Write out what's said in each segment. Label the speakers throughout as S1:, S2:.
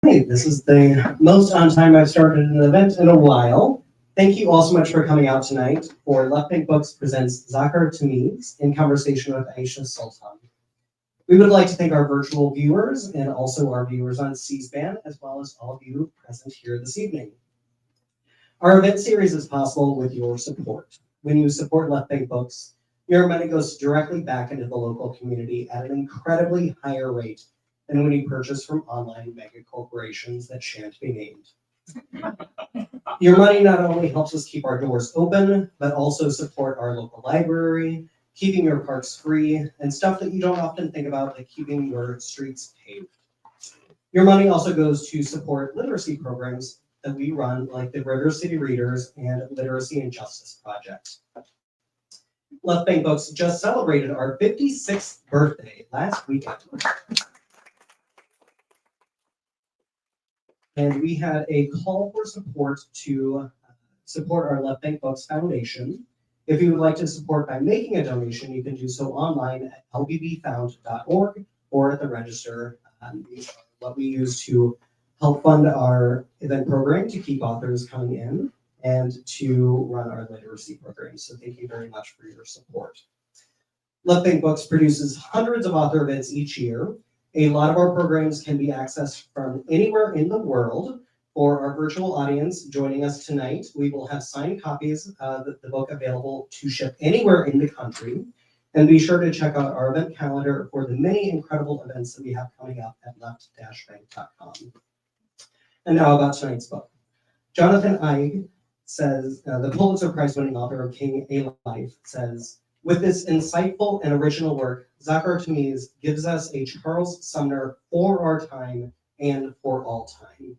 S1: Hey, this is the most on time I've started an event in a while. Thank you all so much for coming out tonight for Left Bank Books presents Zaakir Tameez in conversation with Aisha Sultan. We would like to thank our virtual viewers and also our viewers on C-SPAN, as well as all of you present here this evening. Our event series is possible with your support. When you support Left Bank Books, your money goes directly back into the local community at an incredibly higher rate than when you purchase from online mega corporations that shan't be named. Your money not only helps us keep our doors open, but also support our local library, keeping your parks free, and stuff that you don't often think about, like keeping your streets paved. Your money also goes to support literacy programs that we run, like the River City Readers and Literacy and Justice Project. Left Bank Books just celebrated our 56th birthday last weekend. And we had a call for support to support our Left Bank Books Foundation. If you would like to support by making a donation, you can do so online at lbbfound.org or at the register. These are what we use to help fund our event program, to keep authors coming in, and to run our literacy program. So thank you very much for your support. Left Bank Books produces hundreds of author events each year. A lot of our programs can be accessed from anywhere in the world. For our virtual audience joining us tonight, we will have signed copies of the book available to ship anywhere in the country. And be sure to check out our event calendar for the many incredible events that we have coming up at left-bank.com. And now about tonight's book. Jonathan Eig says, the Pulitzer Prize-winning author of King A Life says, with this insightful and original work, Zaakir Tameez gives us a Charles Sumner for our time and for all time,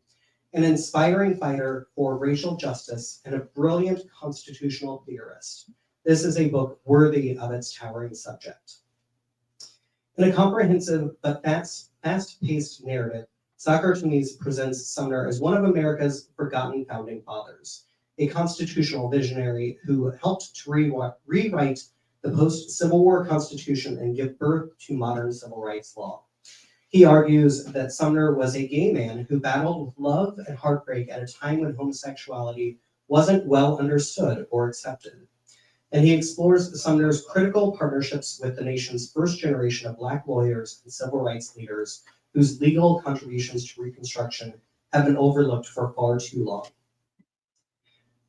S1: an inspiring fighter for racial justice and a brilliant constitutional theorist. This is a book worthy of its towering subject. In a comprehensive but fast-paced narrative, Zaakir Tameez presents Sumner as one of America's forgotten founding fathers, a constitutional visionary who helped to rewrite the post-Civil War Constitution and give birth to modern civil rights law. He argues that Sumner was a gay man who battled with love and heartbreak at a time when homosexuality wasn't well understood or accepted. And he explores Sumner's critical partnerships with the nation's first generation of Black lawyers and civil rights leaders whose legal contributions to Reconstruction have been overlooked for far too long.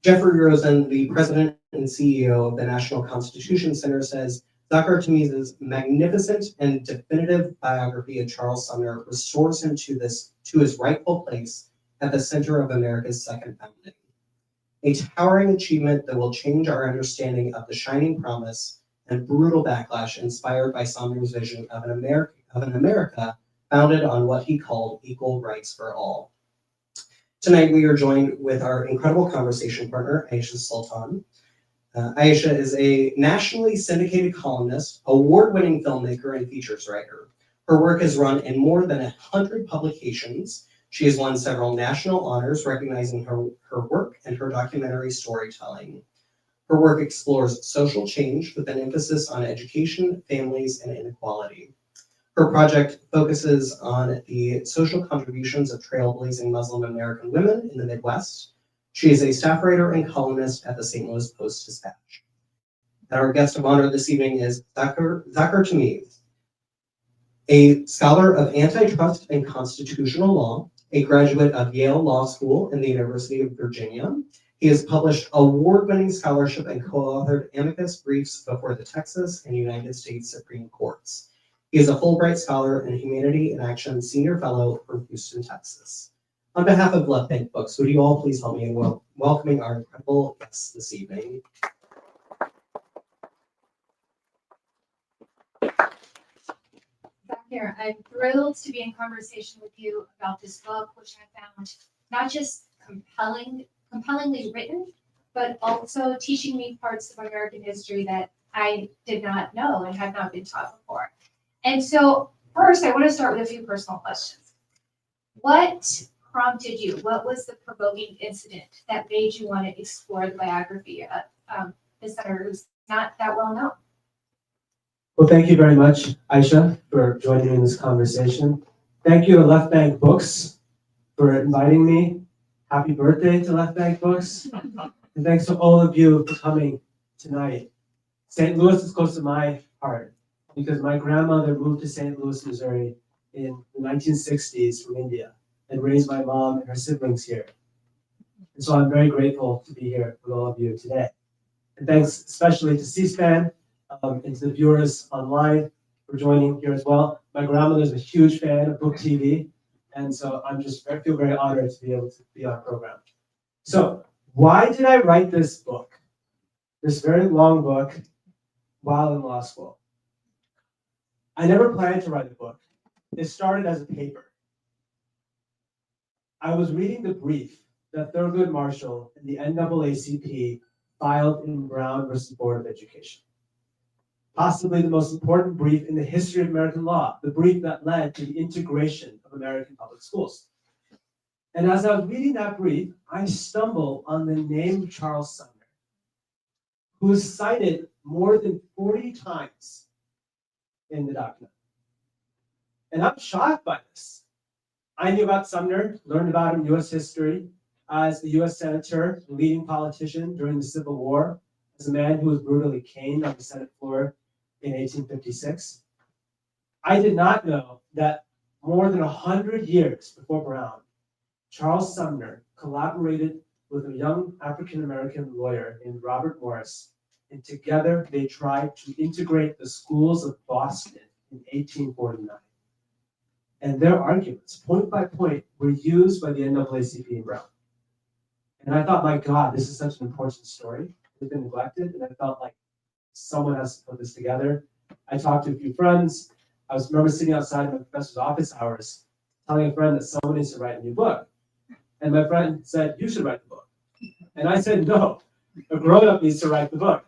S1: Jeffrey Rosen, the president and CEO of the National Constitution Center, says, Zaakir Tameez's magnificent and definitive biography of Charles Sumner restores him to his rightful place at the center of America's second founding. A towering achievement that will change our understanding of the shining promise and brutal backlash inspired by Sumner's vision of an America founded on what he called equal rights for all. Tonight, we are joined with our incredible conversation partner, Aisha Sultan. Aisha is a nationally syndicated columnist, award-winning filmmaker, and features writer. Her work has run in more than 100 publications. She has won several national honors recognizing her work and her documentary storytelling. Her work explores social change with an emphasis on education, families, and inequality. Her project focuses on the social contributions of trailblazing Muslim American women in the Midwest. She is a staff writer and columnist at the St. Louis Post-Dispatch. And our guest of honor this evening is Zaakir Tameez, a scholar of antitrust and constitutional law, a graduate of Yale Law School and the University of Virginia. He has published award-winning scholarship and co-authored amicus briefs before the Texas and United States Supreme Courts. He is a Fulbright Scholar and Humanity in Action Senior Fellow from Houston, Texas. On behalf of Left Bank Books, would you all please help me in welcoming our incredible guests this evening?
S2: Zaakir, I'm thrilled to be in conversation with you about this book, which I found not just compellingly written, but also teaching me parts of American history that I did not know and had not been taught before. And so first, I want to start with a few personal questions. What prompted you? What was the provoking incident that made you want to explore the biography of this senator who's not that well known?
S3: Well, thank you very much, Aisha, for joining me in this conversation. Thank you to Left Bank Books for inviting me. Happy birthday to Left Bank Books. And thanks to all of you for coming tonight. St. Louis is close to my heart because my grandmother moved to St. Louis, Missouri in the 1960s from India and raised my mom and her siblings here. And so I'm very grateful to be here with all of you today. And thanks especially to C-SPAN and to the viewers online for joining here as well. My grandmother is a huge fan of Book TV, and so I feel very honored to be able to be on our program. So why did I write this book, this very long book, while in law school? I never planned to write a book. It started as a paper. I was reading the brief that Thurgood Marshall and the NAACP filed in Brown versus Board of Education. Possibly the most important brief in the history of American law, the brief that led to the integration of American public schools. And as I was reading that brief, I stumbled on the name of Charles Sumner, who is cited more than 40 times in the document. And I'm shocked by this. I knew about Sumner, learned about him in U.S. history, as a U.S. senator, leading politician during the Civil War, as a man who was brutally caned on the Senate floor in 1856. I did not know that more than 100 years before Brown, Charles Sumner collaborated with a young African-American lawyer named Robert Morris, and together they tried to integrate the schools of Boston in 1849. And their arguments, point by point, were used by the NAACP and Brown. And I thought, my God, this is such an important story. It's been neglected, and I felt like someone has to put this together. I talked to a few friends. I remember sitting outside my professor's office hours, telling a friend that someone needs to write a new book. And my friend said, you should write the book. And I said, no, a grown-up needs to write the book.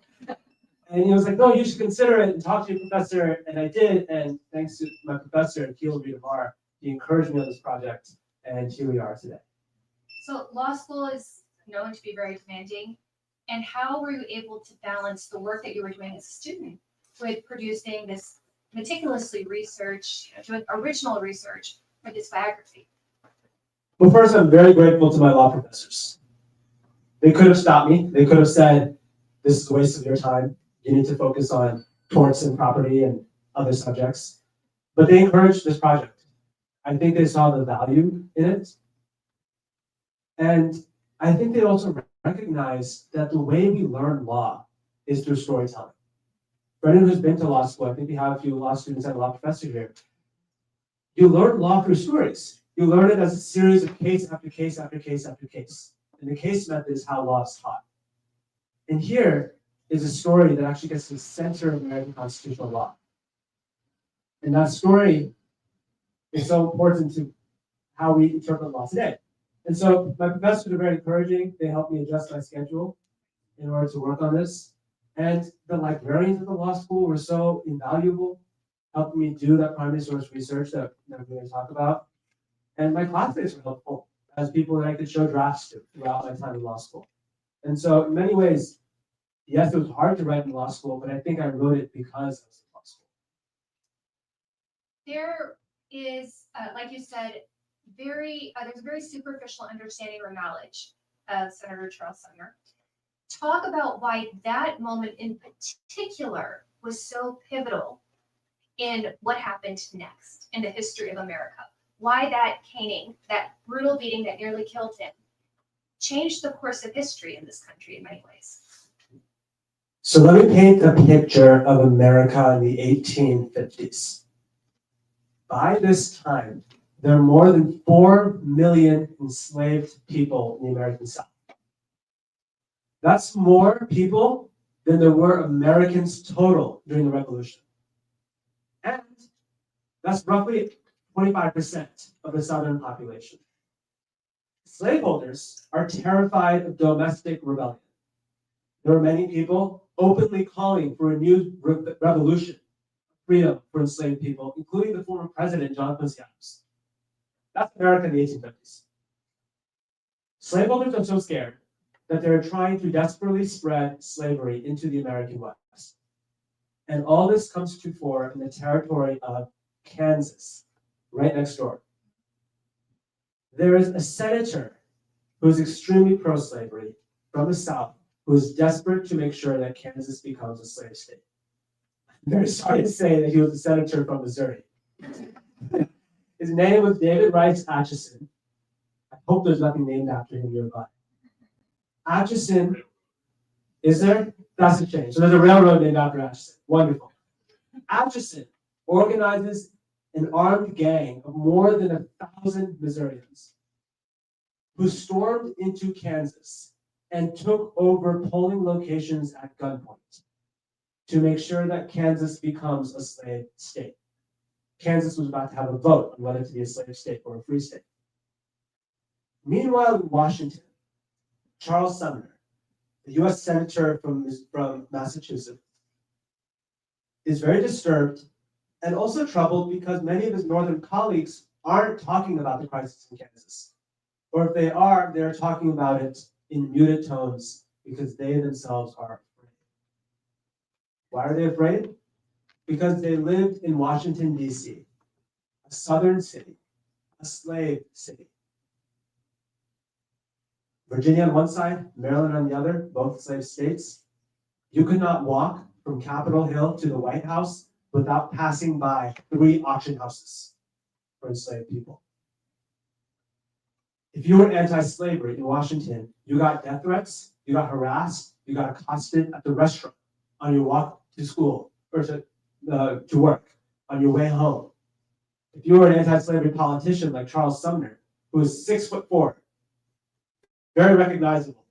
S3: And he was like, no, you should consider it and talk to your professor. And I did, and thanks to my professor, Keil Wiedemar, he encouraged me on this project, and here we are today.
S2: So law school is known to be very demanding. And how were you able to balance the work that you were doing as a student with producing this meticulously researched, doing original research for this biography?
S3: Well, first, I'm very grateful to my law professors. They could have stopped me. They could have said, this is a waste of your time. You need to focus on torts and property and other subjects. But they encouraged this project. I think they saw the value in it. And I think they also recognize that the way we learn law is through storytelling. For anyone who's been to law school, I think we have a few law students and a law professor here. You learn law through stories. You learn it as a series of case after case after case after case. And the case method is how law is taught. And here is a story that actually gets to the center of American constitutional law. And that story is so important to how we interpret law today. And so my professors are very encouraging. They helped me adjust my schedule in order to work on this. And the librarians of the law school were so invaluable, helping me do that primary source research that we're going to talk about. And my classmates were helpful as people that I could show drafts to throughout my time in law school. And so in many ways, yes, it was hard to write in law school, but I think I wrote it because I was in law school.
S2: There is, like you said, there's a very superficial understanding or knowledge of Senator Charles Sumner. Talk about why that moment in particular was so pivotal in what happened next in the history of America. Why that caning, that brutal beating that nearly killed him, changed the course of history in this country in many ways.
S3: So let me paint a picture of America in the 1850s. By this time, there are more than 4 million enslaved people in the American South. That's more people than there were Americans total during the Revolution. And that's roughly 25% of the Southern population. Slaveholders are terrified of domestic rebellion. There are many people openly calling for a new revolution, freedom for enslaved people, including the former president, John Quincy Adams. That's America in the 1850s. Slaveholders are so scared that they're trying to desperately spread slavery into the American West. And all this comes to fore in the territory of Kansas, right next door. There is a senator who is extremely pro-slavery from the South, who is desperate to make sure that Kansas becomes a slave state. I'm very sorry to say that he was a senator from Missouri. His name was David Rice Atchison. I hope there's nothing named after him nearby. Atchison, is there? That's a change. So there's a railroad named after Atchison. Wonderful. Atchison organizes an armed gang of more than 1,000 Missourians who stormed into Kansas and took over polling locations at gunpoint to make sure that Kansas becomes a slave state. Kansas was about to have a vote on whether to be a slave state or a free state. Meanwhile, in Washington, Charles Sumner, the US Senator from Massachusetts, is very disturbed and also troubled because many of his northern colleagues aren't talking about the crisis in Kansas. Or if they are, they're talking about it in muted tones because they themselves are afraid. Why are they afraid? Because they lived in Washington, D.C., a southern city, a slave city. Virginia on one side, Maryland on the other, both slave states. You could not walk from Capitol Hill to the White House without passing by 3 auction houses for enslaved people. If you were anti-slavery in Washington, you got death threats, you got harassed, you got accosted at the restaurant on your walk to school or to work, on your way home. If you were an anti-slavery politician like Charles Sumner, who was 6'4", very recognizable,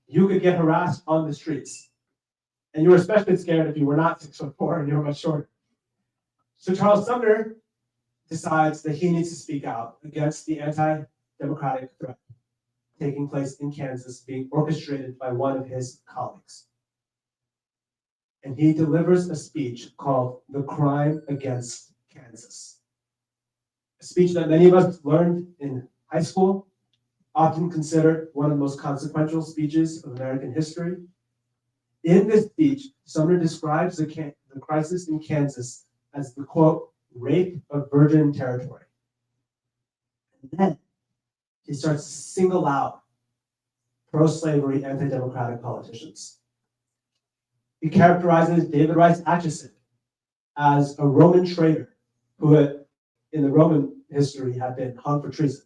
S3: you could get harassed on the streets. And you were especially scared if you were not 6'4" and you were much shorter. So Charles Sumner decides that he needs to speak out against the anti-democratic threat taking place in Kansas, being orchestrated by one of his colleagues. And he delivers a speech called The Crime Against Kansas. A speech that many of us learned in high school, often considered one of the most consequential speeches of American history. In this speech, Sumner describes the crisis in Kansas as the, quote, rape of virgin territory. And then he starts to single out pro-slavery, anti-democratic politicians. He characterizes David Rice Atchison as a Roman traitor who in the Roman history had been hung for treason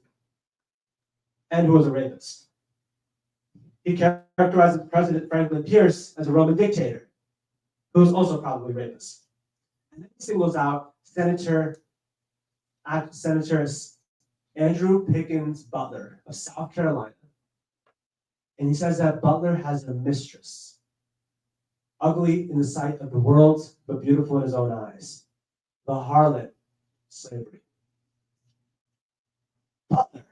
S3: and who was a rapist. He characterizes President Franklin Pierce as a Roman dictator who was also probably a rapist. And then he singles out Senator Andrew Pickens Butler of South Carolina. And he says that Butler has a mistress, ugly in the sight of the world, but beautiful in his own eyes. The harlot, slavery. Butler,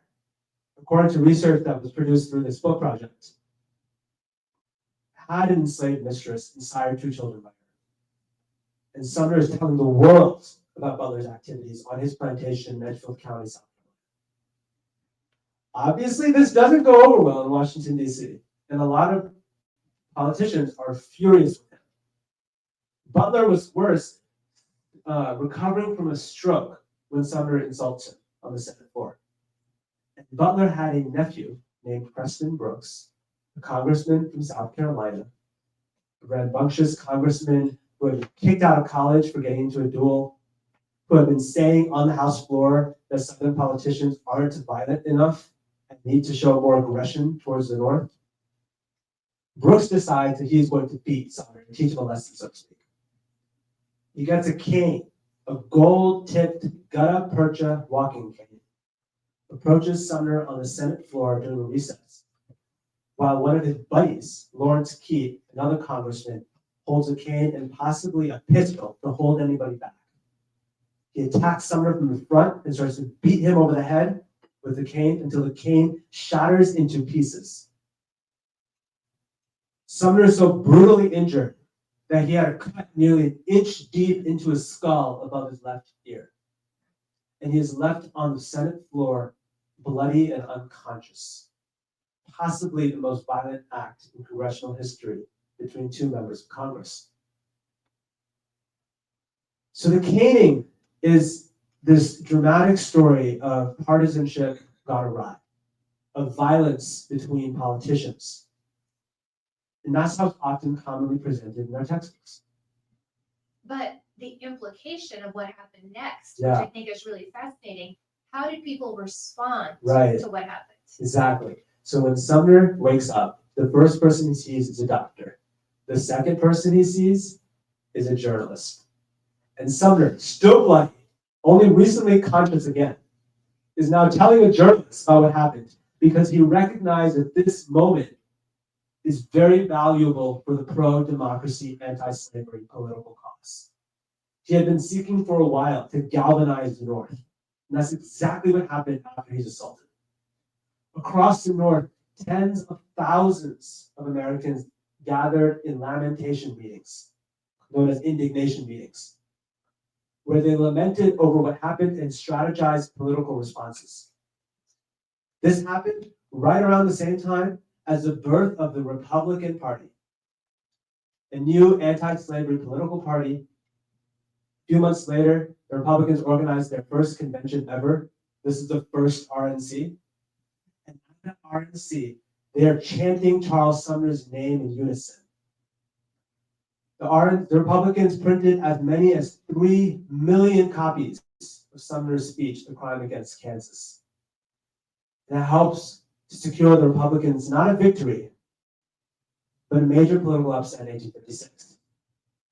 S3: according to research that was produced through this book project, had an enslaved mistress and sired 2 children by her. And Sumner is telling the world about Butler's activities on his plantation in Edgefield County, South Carolina. Obviously, this doesn't go over well in Washington, D.C., and a lot of politicians are furious with him. Butler was worse, recovering from a stroke when Sumner insults him on the Senate floor. And Butler had a nephew named Preston Brooks, a congressman from South Carolina, a rambunctious congressman who had been kicked out of college for getting into a duel, who had been saying on the House floor that Southern politicians aren't violent enough and need to show more aggression towards the North. Brooks decides that he's going to beat Sumner and teach him a lesson, so to speak. He gets a cane, a gold-tipped gutta percha walking cane, approaches Sumner on the Senate floor during a recess, while one of his buddies, Lawrence Keith, another congressman, holds a cane and possibly a pistol to hold anybody back. He attacks Sumner from the front and starts to beat him over the head with the cane until the cane shatters into pieces. Sumner is so brutally injured that he had a cut nearly an inch deep into his skull above his left ear. And he is left on the Senate floor, bloody and unconscious. Possibly the most violent act in congressional history between 2 members of Congress. So the caning is this dramatic story of partisanship gone awry, of violence between politicians. And that's how it's often commonly presented in our textbooks.
S2: But the implication of what happened next,
S3: Yeah.
S2: which I think is really fascinating, how did people respond
S3: Right.
S2: to what happened?
S3: Exactly. So when Sumner wakes up, the first person he sees is a doctor. The second person he sees is a journalist. And Sumner, still bloody, only recently conscious again, is now telling a journalist about what happened because he recognized that this moment is very valuable for the pro-democracy, anti-slavery political cause. He had been seeking for a while to galvanize the North. And that's exactly what happened after he's assaulted. Across the North, tens of thousands of Americans gathered in lamentation meetings, known as indignation meetings, where they lamented over what happened and strategized political responses. This happened right around the same time as the birth of the Republican Party, a new anti-slavery political party. A few months later, the Republicans organized their first convention ever. This is the first RNC. And at that RNC, they are chanting Charles Sumner's name in unison. The Republicans printed as many as 3 million copies of Sumner's speech, The Crime Against Kansas. And that helps to secure the Republicans not a victory, but a major political upset in 1856.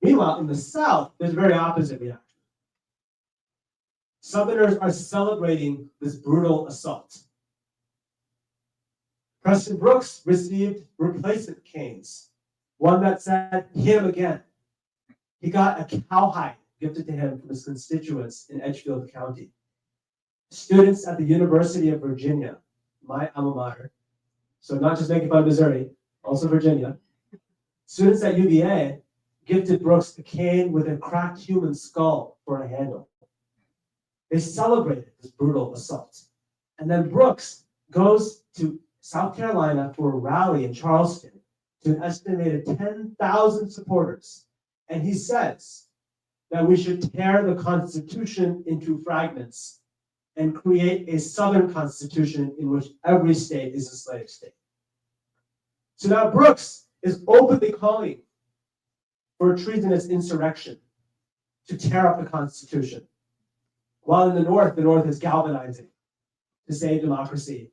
S3: Meanwhile, in the South, there's a very opposite reaction. Southerners are celebrating this brutal assault. Preston Brooks received replacement canes, one that said, "Hit him again." He got a cowhide gifted to him from his constituents in Edgefield County. Students at the University of Virginia, my alma mater, so not just making fun of Missouri, also Virginia, students at UVA gifted Brooks a cane with a cracked human skull for a handle. They celebrated this brutal assault. And then Brooks goes to South Carolina for a rally in Charleston to an estimated 10,000 supporters. And he says that we should tear the Constitution into fragments and create a Southern Constitution in which every state is a slave state. So now Brooks is openly calling for a treasonous insurrection to tear up the Constitution. While in the North is galvanizing to save democracy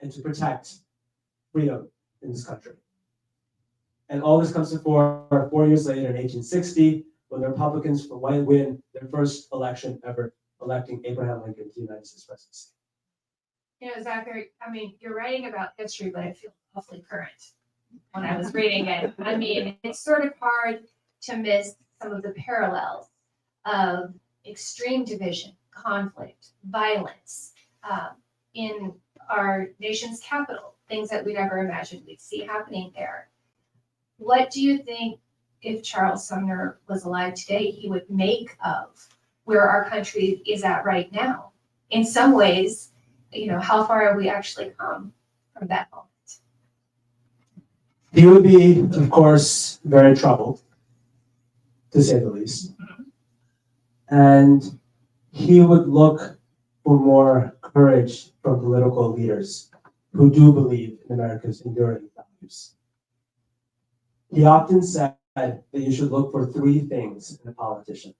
S3: and to protect freedom in this country. And all this comes to 4 years later in 1860, when the Republicans win their first election ever, electing Abraham Lincoln to the United States presidency.
S2: You know, Zaakir, I mean, you're writing about history, but it feels awfully current when I was reading it. I mean, it's sort of hard to miss some of the parallels of extreme division, conflict, violence in our nation's capital, things that we never imagined we'd see happening there. What do you think, if Charles Sumner was alive today, he would make of where our country is at right now? In some ways, you know, how far have we actually come from that moment?
S3: He would be, of course, very troubled, to say the least. And he would look for more courage from political leaders who do believe in America's enduring values. He often said that you should look for 3 things in a politician.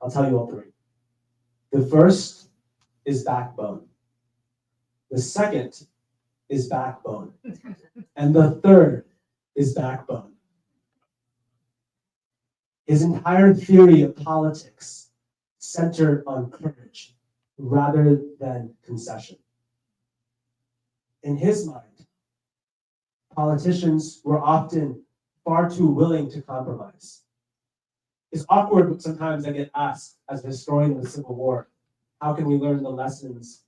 S3: I'll tell you all 3. The first is backbone. The second is backbone. And the third is backbone. His entire theory of politics centered on courage rather than concession. In his mind, politicians were often far too willing to compromise. It's awkward, but sometimes I get asked, as a historian of the Civil War, how can we learn the lessons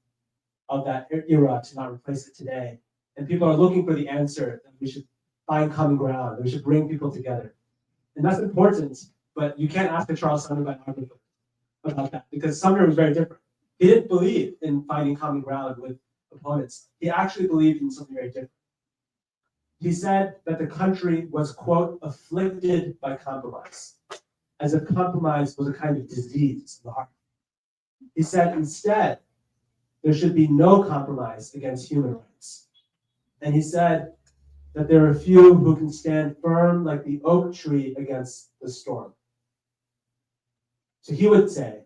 S3: of that era to not replace it today? And people are looking for the answer that we should find common ground, that we should bring people together. And that's important, but you can't ask a Charles Sumner biographer about that, because Sumner was very different. He didn't believe in finding common ground with opponents. He actually believed in something very different. He said that the country was, quote, afflicted by compromise, as if compromise was a kind of disease in the heart. He said instead, there should be no compromise against human rights. And he said that there are few who can stand firm like the oak tree against the storm. So he would say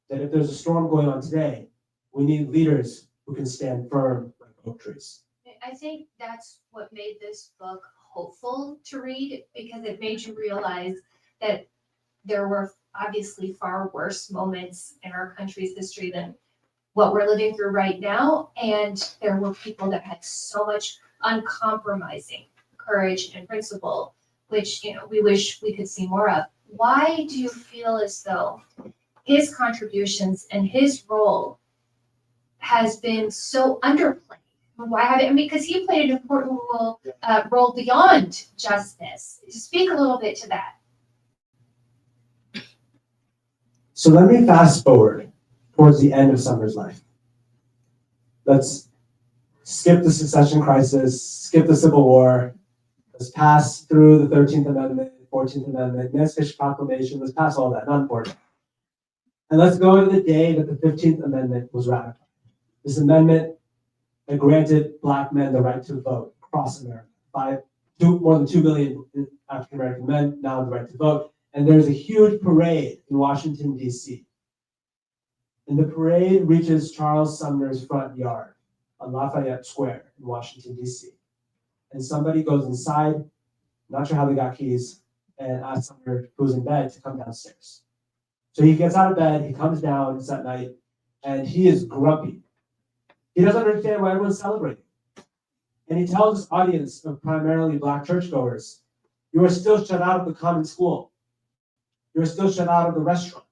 S3: that if there's a storm going on today, we need leaders who can stand firm like oak trees.
S2: I think that's what made this book hopeful to read, because it made you realize that there were obviously far worse moments in our country's history than what we're living through right now. And there were people that had so much uncompromising courage and principle, which, we wish we could see more of. Why do you feel as though his contributions and his role has been so underplayed? Why have it? Because he played an important role beyond justice. Speak a little bit to that.
S3: So let me fast forward towards the end of Sumner's life. Let's skip the succession crisis, skip the Civil War. Let's pass through the 13th Amendment, 14th Amendment, Emancipation Proclamation. Let's pass all that, not important. And let's go to the day that the 15th Amendment was ratified. This amendment that granted Black men the right to vote across America. More than 2 million African American men now have the right to vote. And there's a huge parade in Washington, D.C. And the parade reaches Charles Sumner's front yard on Lafayette Square in Washington, D.C. And somebody goes inside, not sure how they got keys, and asks Sumner, who's in bed, to come downstairs. So he gets out of bed, he comes down, it's at night, and he is grumpy. He doesn't understand why everyone's celebrating. And he tells his audience of primarily Black churchgoers, you are still shut out of the common school. You are still shut out of the restaurant.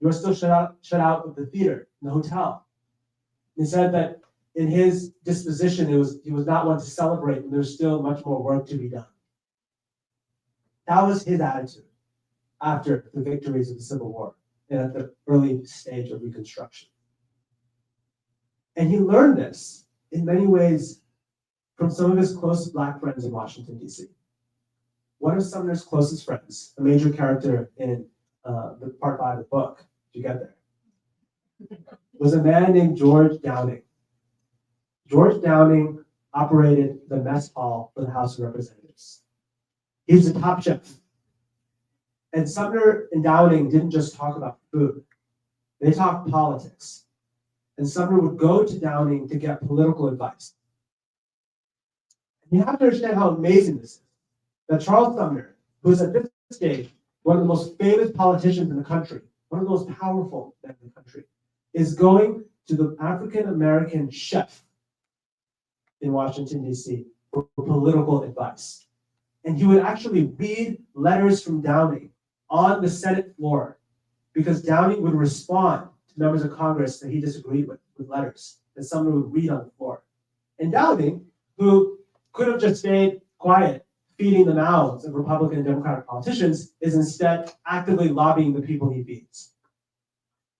S3: You are still shut out of the theater, and the hotel. He said that in his disposition, he was not one to celebrate, and there's still much more work to be done. That was his attitude after the victories of the Civil War and at the early stage of Reconstruction. And he learned this in many ways from some of his closest Black friends in Washington, D.C. One of Sumner's closest friends, a major character in the part 5 of the book, did you get there, was a man named George Downing. George Downing operated the mess hall for the House of Representatives. He was a top chef. And Sumner and Downing didn't just talk about food. They talked politics. And Sumner would go to Downing to get political advice. And you have to understand how amazing this is. That Charles Sumner, who is at this stage one of the most famous politicians in the country, one of the most powerful men in the country, is going to the African-American chef in Washington, D.C. for political advice. And he would actually read letters from Downing on the Senate floor, because Downing would respond to members of Congress that he disagreed with letters that Sumner would read on the floor. And Downing, who could have just stayed quiet, feeding the mouths of Republican and Democratic politicians, is instead actively lobbying the people he feeds.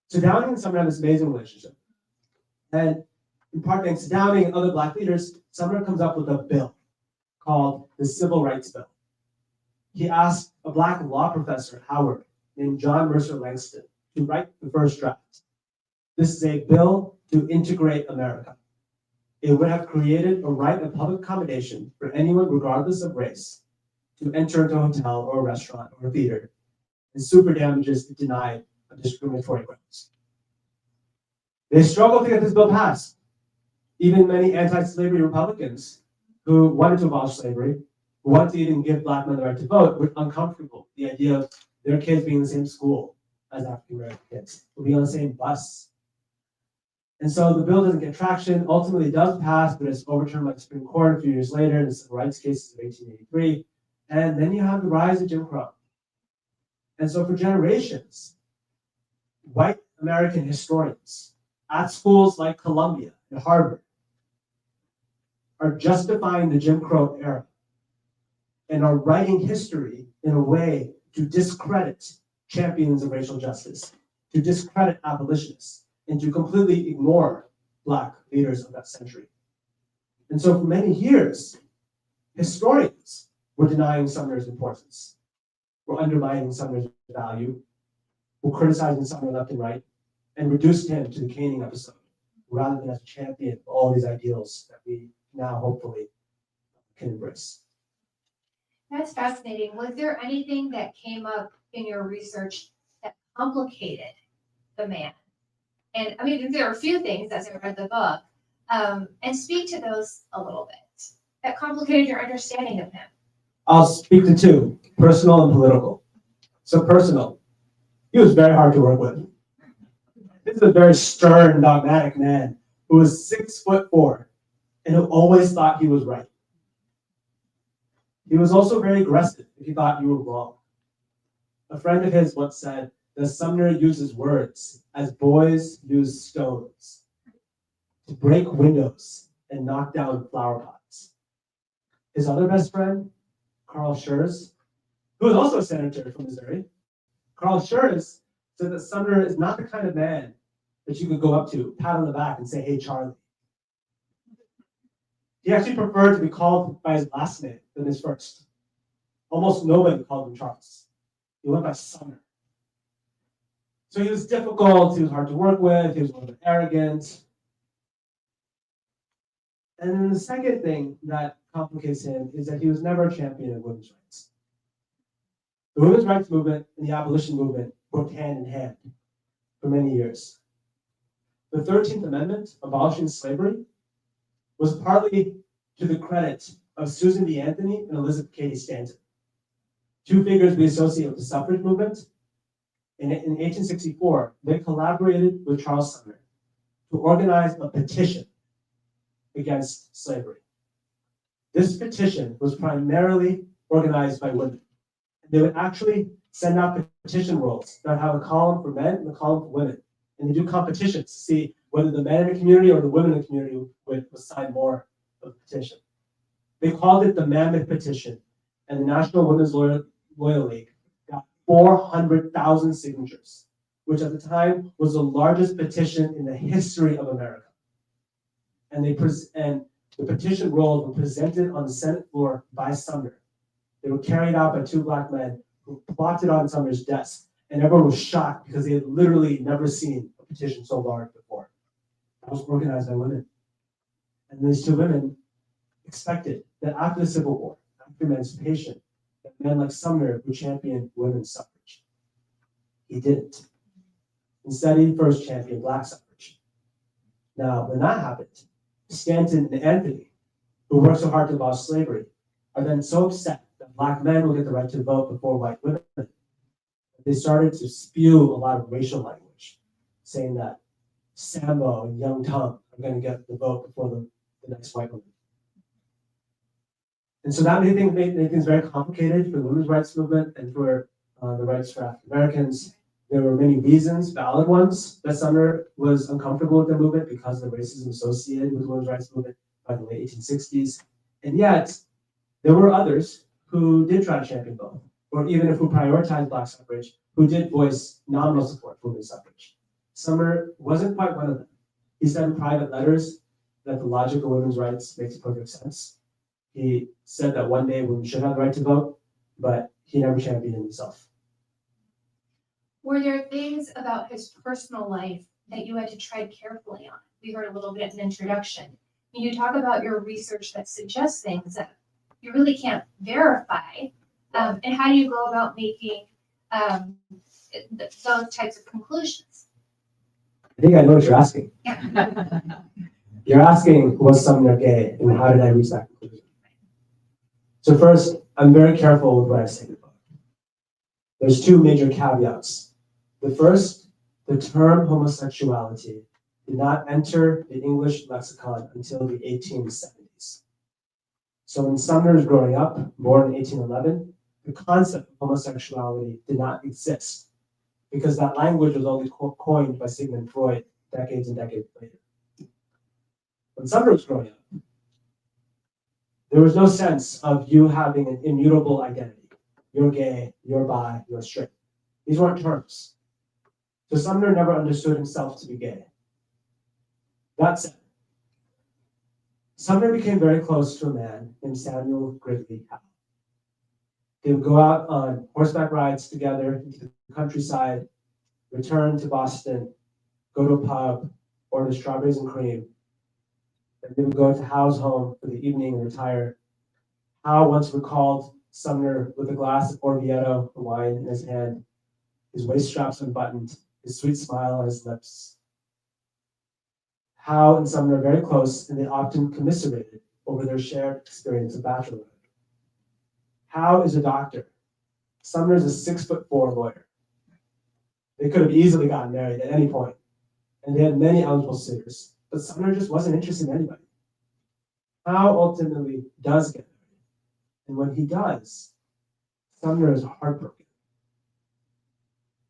S3: So Downing and Sumner have this amazing relationship. And in part thanks to Downing and other Black leaders, Sumner comes up with a bill called the Civil Rights Bill. He asked a Black law professor at Howard named John Mercer Langston to write the first draft. This is a bill to integrate America. It would have created a right of public accommodation for anyone, regardless of race, to enter into a hotel or a restaurant or a theater, and super damages if denied on discriminatory grounds. They struggled to get this bill passed. Even many anti-slavery Republicans who wanted to abolish slavery, who wanted to even give Black men the right to vote, were uncomfortable with the idea of their kids being in the same school as African American kids, will be on the same bus. And so the bill doesn't get traction. Ultimately, it does pass, but it's overturned by the Supreme Court a few years later in the civil rights cases of 1883. And then you have the rise of Jim Crow. And so for generations, white American historians at schools like Columbia and Harvard are justifying the Jim Crow era and are writing history in a way to discredit champions of racial justice, to discredit abolitionists, and to completely ignore Black leaders of that century. And so for many years, historians were denying Sumner's importance, were undermining Sumner's value, were criticizing Sumner left and right, and reduced him to the caning episode rather than as a champion of all these ideals that we now hopefully can embrace.
S2: That's fascinating. Was there anything that came up in your research that complicated the man? And I mean, there are a few things as I read the book, and speak to those a little bit that complicated your understanding of him.
S3: I'll speak to two, personal and political. So personal, he was very hard to work with. This is a very stern, dogmatic man who was 6'4" and who always thought he was right. He was also very aggressive if he thought you were wrong. A friend of his once said that Sumner uses words as boys use stones to break windows and knock down flower pots. His other best friend, Carl Schurz, who was also a senator from Missouri, Carl Schurz said that Sumner is not the kind of man that you could go up to, pat on the back, and say, "Hey, Charlie." He actually preferred to be called by his last name than his first. Almost nobody called him Charles. He went by Sumner. So he was difficult, he was hard to work with, he was a little bit arrogant. And then the second thing that complicates him is that he was never a champion of women's rights. The women's rights movement and the abolition movement worked hand in hand for many years. The 13th Amendment, abolishing slavery, was partly to the credit of Susan B. Anthony and Elizabeth Cady Stanton, two figures we associate with the suffrage movement. In 1864, they collaborated with Charles Sumner to organize a petition against slavery. This petition was primarily organized by women. They would actually send out petition rolls that have a column for men and a column for women. And they do competitions to see whether the men in the community or the women in the community would sign more of the petition. They called it the Mammoth Petition, and the National Women's Loyal League got 400,000 signatures, which at the time was the largest petition in the history of America. And the petition rolls were presented on the Senate floor by Sumner. They were carried out by two black men who plopped it on Sumner's desk, and everyone was shocked because they had literally never seen a petition so large before. It was organized by women. And these two women expected that after the Civil War, after emancipation, that men like Sumner would champion women's suffrage. He didn't. Instead, he first championed black suffrage. Now, when that happened, Stanton and Anthony, who worked so hard to abolish slavery, are then so upset that black men will get the right to vote before white women. They started to spew a lot of racial language, saying that Sambo and Young Tongue are going to get the vote before the next white woman. And so that made things very complicated for the women's rights movement and for the rights for African Americans. There were many reasons, valid ones, that Sumner was uncomfortable with the movement because of the racism associated with the women's rights movement by the late 1860s. And yet, there were others who did try to champion both, or even if who prioritized black suffrage, who did voice nominal support for women's suffrage. Sumner wasn't quite one of them. He said in private letters that the logic of women's rights makes perfect sense. He said that one day women should have the right to vote, but he never championed himself.
S2: Were there things about his personal life that you had to tread carefully on? We heard a little bit in the introduction. Can you talk about your research that suggests things that you really can't verify? And how do you go about making those types of conclusions?
S3: I think I know what you're asking.
S2: Yeah.
S3: You're asking, was Sumner gay, and how did I reach that conclusion? So first, I'm very careful with what I say in the book. There's two major caveats. The first, the term homosexuality did not enter the English lexicon until the 1870s. So when Sumner was growing up, born in 1811, the concept of homosexuality did not exist because that language was only coined by Sigmund Freud decades and decades later. When Sumner was growing up, there was no sense of you having an immutable identity. You're gay, you're bi, you're straight. These weren't terms. So Sumner never understood himself to be gay. That said, Sumner became very close to a man named Samuel Gridley Howe. They would go out on horseback rides together into the countryside, return to Boston, go to a pub, order strawberries and cream. And they would go to Howe's home for the evening and retire. Howe once recalled Sumner with a glass of Orvieto wine in his hand, his waist straps unbuttoned, his sweet smile on his lips. Howe and Sumner are very close, and they often commiserated over their shared experience of bachelorhood. Howe is a doctor. Sumner is a 6'4" lawyer. They could have easily gotten married at any point, and they had many eligible suitors, but Sumner just wasn't interested in anybody. Howe ultimately does get married, and when he does, Sumner is heartbroken.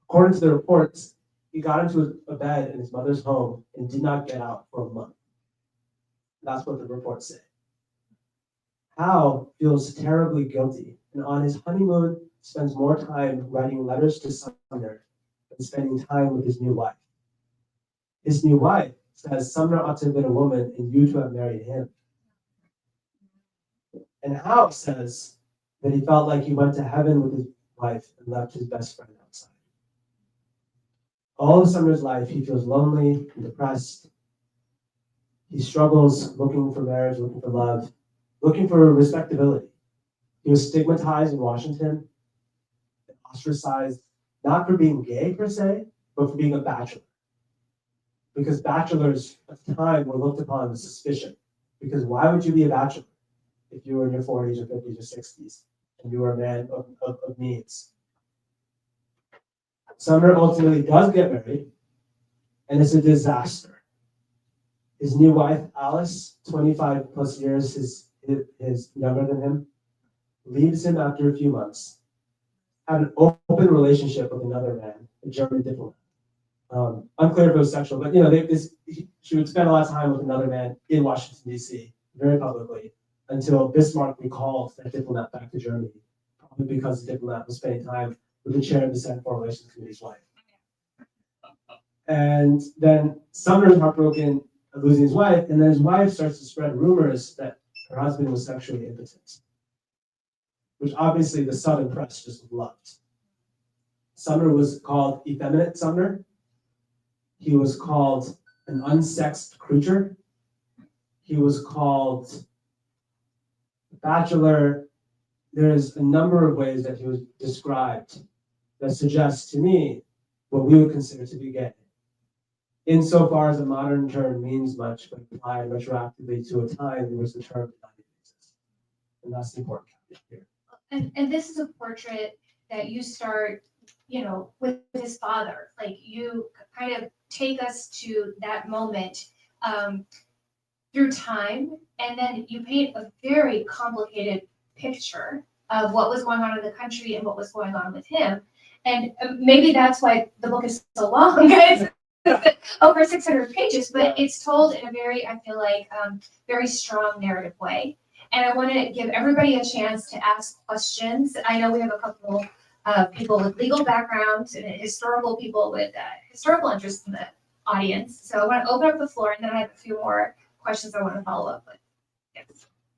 S3: According to the reports, he got into a bed in his mother's home and did not get out for a month. That's what the reports say. Howe feels terribly guilty, and on his honeymoon spends more time writing letters to Sumner than spending time with his new wife. His new wife says Sumner ought to have been a woman and you to have married him. And Howe says that he felt like he went to heaven with his wife and left his best friend outside. All of Sumner's life, he feels lonely and depressed. He struggles looking for marriage, looking for love, looking for respectability. He was stigmatized in Washington, ostracized, not for being gay per se, but for being a bachelor. Because bachelors at the time were looked upon with suspicion. Because why would you be a bachelor if you were in your 40s or 50s or 60s and you were a man of means? Sumner ultimately does get married, and it's a disaster. His new wife, Alice, 25 plus years is younger than him, leaves him after a few months, had an open relationship with another man, a German diplomat. Unclear if it was sexual, but she would spend a lot of time with another man in Washington, D.C., very publicly, until Bismarck recalled that diplomat back to Germany, probably because the diplomat was spending time with the chair of the Senate Foreign Relations Committee's wife. And then Sumner is heartbroken at losing his wife, and then his wife starts to spread rumors that her husband was sexually impotent, which obviously the Southern press just loved. Sumner was called effeminate Sumner. He was called an unsexed creature. He was called bachelor. There's a number of ways that he was described that suggests to me what we would consider to be gay. Insofar as a modern term means much, but applied retroactively to a time in which the term did not exist. And that's the important caveat here.
S2: And this is a portrait that you start, with his father. Like you kind of take us to that moment through time, and then you paint a very complicated picture of what was going on in the country and what was going on with him. And maybe that's why the book is so long. It's over 600 pages, but it's told in a very, I feel like, very strong narrative way. And I want to give everybody a chance to ask questions. I know we have a couple of people with legal backgrounds and historical people with historical interest in the audience. So I want to open up the floor, and then I have a few more questions I want to follow up with.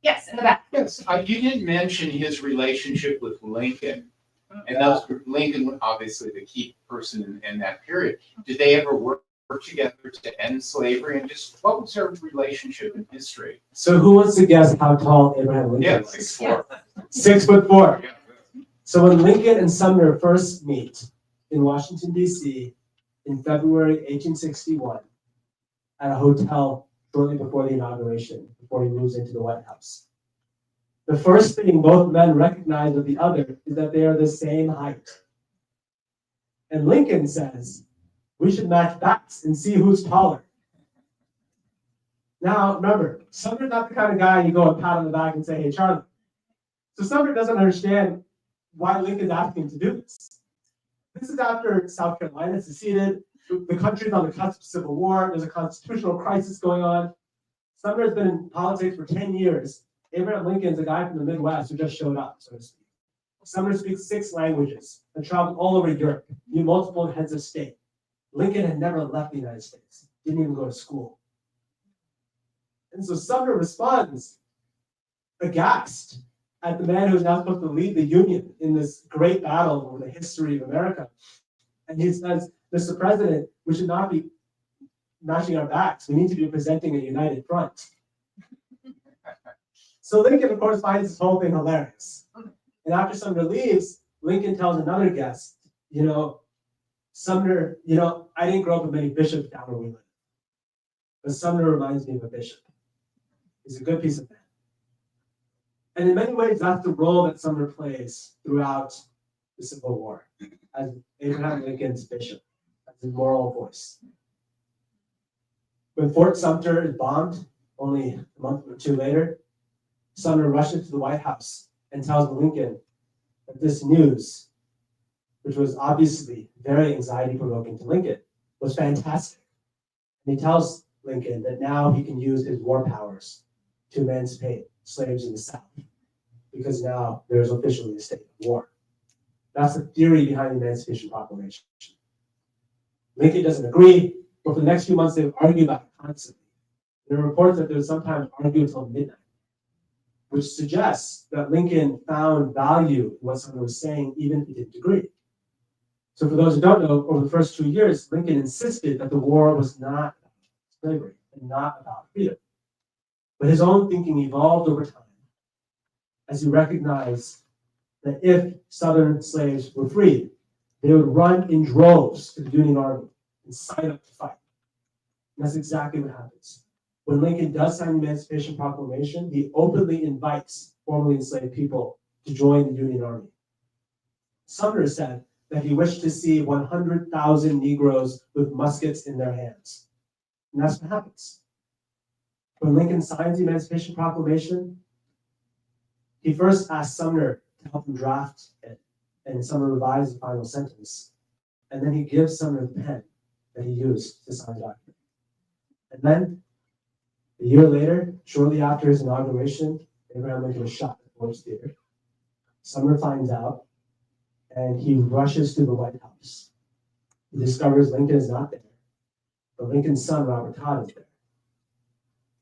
S2: Yes, in the back.
S4: Yes, you didn't mention his relationship with Lincoln. And Lincoln was obviously the key person in that period. Did they ever work together to end slavery? And just what was their relationship in history?
S3: So who wants to guess how tall Abraham Lincoln
S4: Yeah,
S3: is?
S4: 6'4".
S3: 6'4".
S4: Yeah.
S3: So when Lincoln and Sumner first meet in Washington, D.C. in February 1861 at a hotel shortly before the inauguration, before he moves into the White House, the first thing both men recognize of the other is that they are the same height. And Lincoln says, we should match backs and see who's taller. Now, remember, Sumner's not the kind of guy you go and pat on the back and say, hey, Charlie. So Sumner doesn't understand why Lincoln's asking him to do this. This is after South Carolina seceded. The country's on the cusp of civil war. There's a constitutional crisis going on. Sumner's been in politics for 10 years. Abraham Lincoln's a guy from the Midwest who just showed up, so to speak. Sumner speaks 6 languages and traveled all over Europe, knew multiple heads of state. Lincoln had never left the United States, didn't even go to school. And so Sumner responds aghast at the man who's now supposed to lead the Union in this great battle over the history of America. And he says, Mr. President, we should not be matching our backs. We need to be presenting a united front. So Lincoln, of course, finds this whole thing hilarious. And after Sumner leaves, Lincoln tells another guest, Sumner, I didn't grow up with many bishops down where we live. But Sumner reminds me of a bishop. He's a good piece of man. And in many ways, that's the role that Sumner plays throughout the Civil War, as Abraham Lincoln's bishop, as his moral voice. When Fort Sumter is bombed, only a month or two later, Sumner rushes to the White House and tells Lincoln that this news, which was obviously very anxiety-provoking to Lincoln, was fantastic. And he tells Lincoln that now he can use his war powers to emancipate slaves in the South, because now there's officially a state of war. That's the theory behind the Emancipation Proclamation. Lincoln doesn't agree, but for the next few months they would argue about it constantly. There are reports that they would sometimes argue until midnight, which suggests that Lincoln found value in what someone was saying, even if he didn't agree. So for those who don't know, over the first 2 years, Lincoln insisted that the war was not about slavery and not about freedom. But his own thinking evolved over time as he recognized that if Southern slaves were freed, they would run in droves to the Union Army and sign up to fight. And that's exactly what happens. When Lincoln does sign the Emancipation Proclamation, he openly invites formerly enslaved people to join the Union Army. Sumner said that he wished to see 100,000 Negroes with muskets in their hands. And that's what happens. When Lincoln signs the Emancipation Proclamation, he first asked Sumner to help him draft it, and Sumner revised the final sentence. And then he gives Sumner the pen that he used to sign the document. And then, a year later, shortly after his inauguration, Abraham Lincoln was shot at the Ford's Theater. Sumner finds out, and he rushes to the White House. He discovers Lincoln is not there, but Lincoln's son, Robert Todd, is there.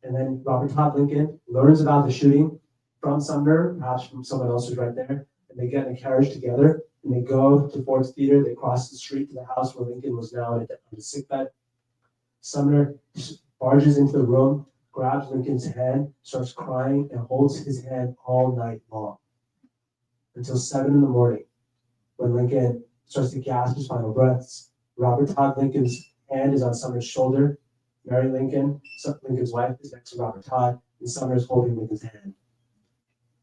S3: And then Robert Todd Lincoln learns about the shooting from Sumner, perhaps from someone else who's right there, and they get in a carriage together, and they go to Ford's Theater. They cross the street to the house where Lincoln was now on a sickbed. Sumner barges into the room, grabs Lincoln's hand, starts crying, and holds his hand all night long until 7 in the morning, when Lincoln starts to gasp his final breaths. Robert Todd Lincoln's hand is on Sumner's shoulder. Mary Lincoln, Lincoln's wife, is next to Robert Todd, and Sumner is holding Lincoln's hand.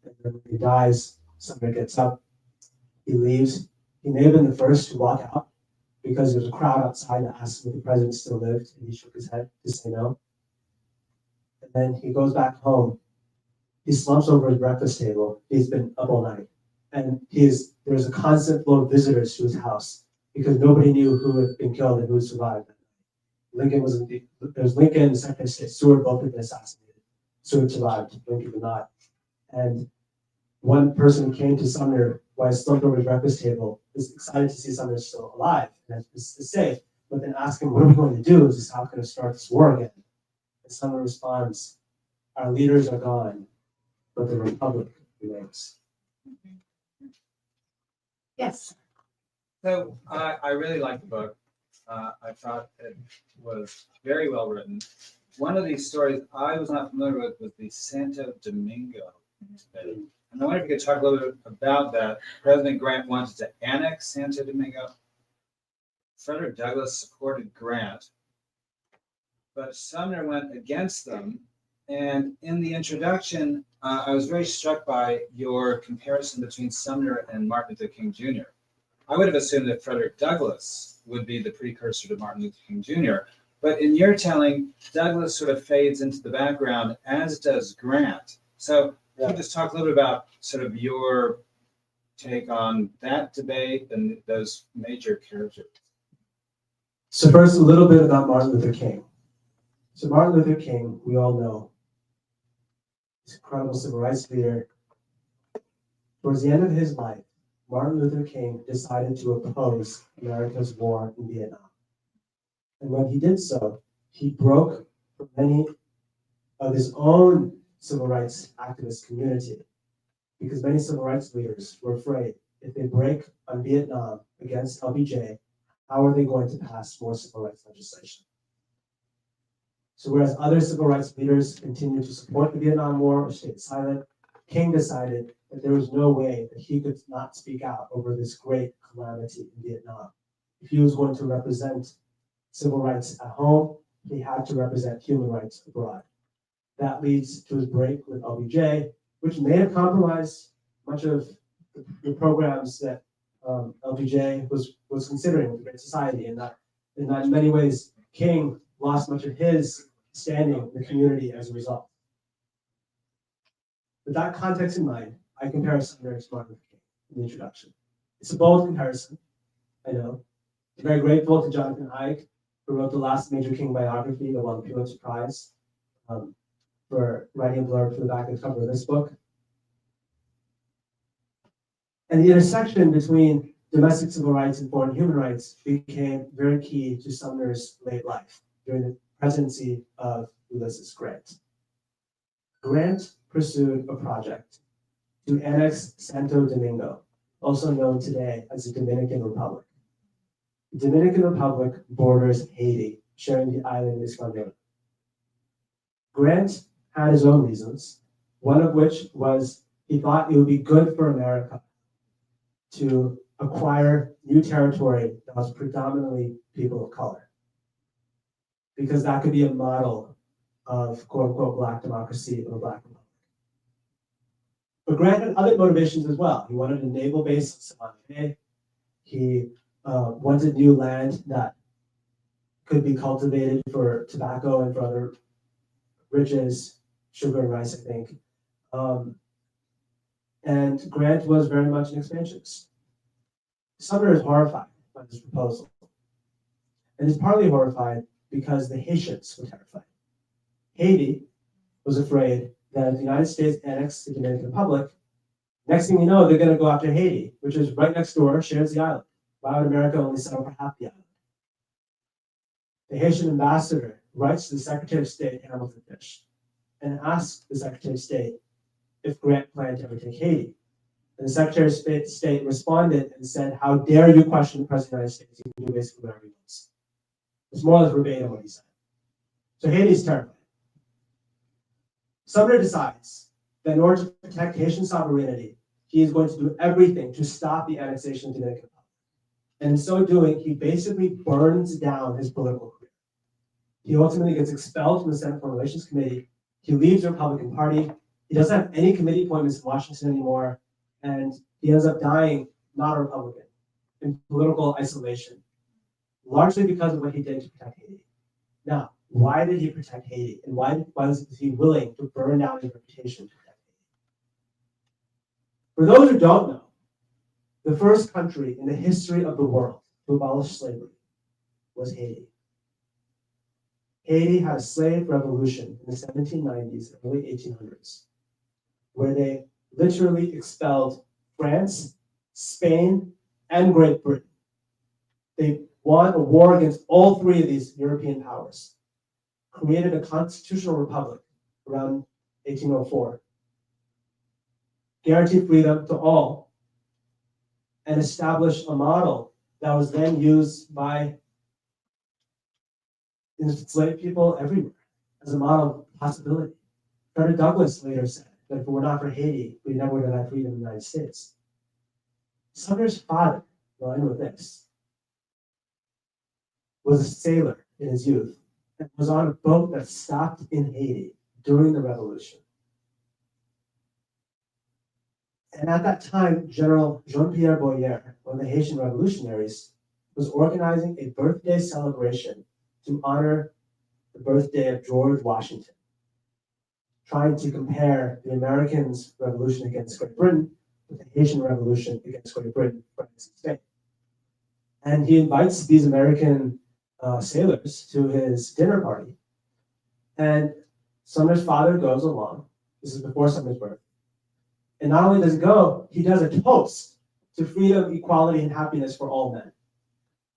S3: And then when he dies, Sumner gets up, he leaves. He may have been the first to walk out because there was a crowd outside that asked him if the president still lived, and he shook his head to say no. And then he goes back home. He slumps over his breakfast table. He's been up all night. And there's a constant flow of visitors to his house because nobody knew who had been killed and who had survived. Lincoln was there's Lincoln and Secretary of State Seward both had been assassinated. Seward survived, Lincoln did not. And one person came to Sumner while he slumped over his breakfast table, was excited to see Sumner still alive and is safe, but then asked him, what are we going to do? Is this how going to start this war again? And Sumner responds, our leaders are gone, but the Republic remains.
S2: Yes.
S5: So I really liked the book. I thought it was very well written. One of these stories I was not familiar with was the Santo Domingo study. And I wonder if you could talk a little bit about that. President Grant wanted to annex Santo Domingo. Frederick Douglass supported Grant, but Sumner went against them. And in the introduction, I was very struck by your comparison between Sumner and Martin Luther King Jr. I would have assumed that Frederick Douglass would be the precursor to Martin Luther King Jr. But in your telling, Douglass sort of fades into the background, as does Grant. So can you just talk a little bit about sort of your take on that debate and those major characters?
S3: So first, a little bit about Martin Luther King. So Martin Luther King, we all know, he's an incredible civil rights leader. Towards the end of his life, Martin Luther King decided to oppose America's war in Vietnam. And when he did so, he broke from many of his own civil rights activist community, because many civil rights leaders were afraid if they break on Vietnam against LBJ, how are they going to pass more civil rights legislation? So whereas other civil rights leaders continued to support the Vietnam War or stayed silent, King decided that there was no way that he could not speak out over this great calamity in Vietnam. If he was going to represent civil rights at home, he had to represent human rights abroad. That leads to his break with LBJ, which may have compromised much of the programs that LBJ was considering with the Great Society, and that in many ways, King lost much of his standing in the community as a result. With that context in mind, I compare Sumner to Martin Luther King in the introduction. It's a bold comparison, I know. I'm very grateful to Jonathan Ike, who wrote the last major King biography, that won the Pulitzer Prize, for writing a blurb for the back and cover of this book. And the intersection between domestic civil rights and foreign human rights became very key to Sumner's late life during the presidency of Ulysses Grant. Grant pursued a project to annex Santo Domingo, also known today as the Dominican Republic. The Dominican Republic borders Haiti, sharing the island of Hispaniola. Grant had his own reasons, one of which was he thought it would be good for America to acquire new territory that was predominantly people of color, because that could be a model of quote-unquote Black democracy or Black republic. But Grant had other motivations as well. He wanted a naval base in Savannah Bay. He wanted new land that could be cultivated for tobacco and for other riches, sugar and rice, I think. And Grant was very much an expansionist. Sumner is horrified by this proposal. And he's partly horrified because the Haitians were terrified. Haiti was afraid that if the United States annexed the Dominican Republic, next thing you know, they're going to go after Haiti, which is right next door, shares the island. Why would America only settle for half the island? The Haitian ambassador writes to the Secretary of State, Hamilton Fish, and asks the Secretary of State if Grant planned to ever take Haiti. And the Secretary of State responded and said, "How dare you question the President of the United States? You can do basically whatever he wants." It's more or less verbatim what he said. So Haiti is terrified. Sumner decides that in order to protect Haitian sovereignty, he is going to do everything to stop the annexation of the Dominican Republic. And in so doing, he basically burns down his political career. He ultimately gets expelled from the Senate Foreign Relations Committee. He leaves the Republican Party. He doesn't have any committee appointments in Washington anymore. And he ends up dying not a Republican, in political isolation, largely because of what he did to protect Haiti. Now, why did he protect Haiti? And why was he willing to burn down his reputation to protect Haiti? For those who don't know, the first country in the history of the world to abolish slavery was Haiti. Haiti had a slave revolution in the 1790s, early 1800s, where they literally expelled France, Spain, and Great Britain. They won a war against all three of these European powers, created a constitutional republic around 1804, guaranteed freedom to all, and established a model that was then used by enslaved people everywhere as a model of possibility. Frederick Douglass later said that if it were not for Haiti, we never would have had freedom in the United States. Sumner's father, well, I know this, was a sailor in his youth and was on a boat that stopped in Haiti during the revolution. And at that time, General Jean-Pierre Boyer, one of the Haitian revolutionaries, was organizing a birthday celebration to honor the birthday of George Washington, trying to compare the Americans' revolution against Great Britain with the Haitian revolution against Great Britain, France, and Spain. And he invites these American sailors to his dinner party. And Sumner's father goes along. This is before Sumner's birth. And not only does he go, he does a toast to freedom, equality, and happiness for all men.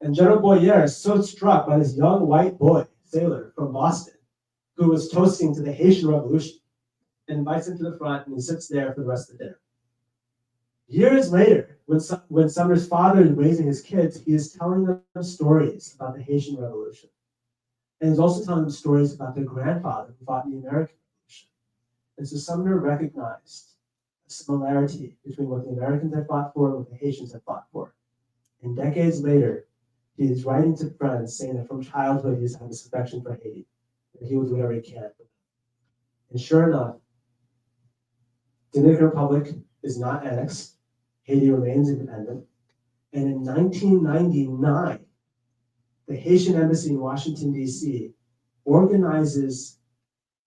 S3: And General Boyer is so struck by this young white boy, sailor from Boston, who was toasting to the Haitian Revolution, and invites him to the front, and he sits there for the rest of the dinner. Years later, when Sumner's father is raising his kids, he is telling them stories about the Haitian Revolution. And he's also telling them stories about their grandfather who fought in the American Revolution. And so Sumner recognized a similarity between what the Americans had fought for and what the Haitians had fought for. And decades later, he is writing to friends saying that from childhood he has had this affection for Haiti, and he will do whatever he can. And sure enough, the Dominican Republic is not annexed. Haiti remains independent. And in 1999, the Haitian embassy in Washington, D.C. organizes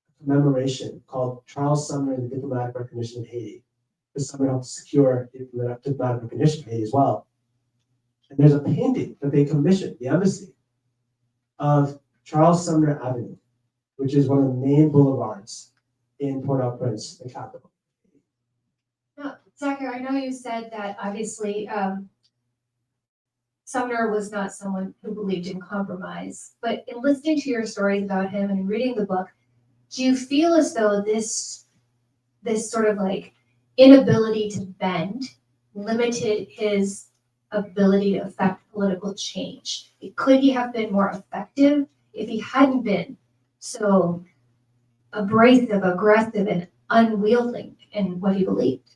S3: a commemoration called Charles Sumner and the Diplomatic Recognition of Haiti. Because Sumner helped secure diplomatic recognition of Haiti as well. And there's a painting that they commissioned, the embassy, of Charles Sumner Avenue, which is one of the main boulevards in Port-au-Prince, the capital.
S2: Now, Zaakir, I know you said that obviously Sumner was not someone who believed in compromise, but in listening to your stories about him and reading the book, do you feel as though this sort of like inability to bend limited his ability to affect political change? Could he have been more effective if he hadn't been so abrasive, aggressive, and unwielding in what he believed?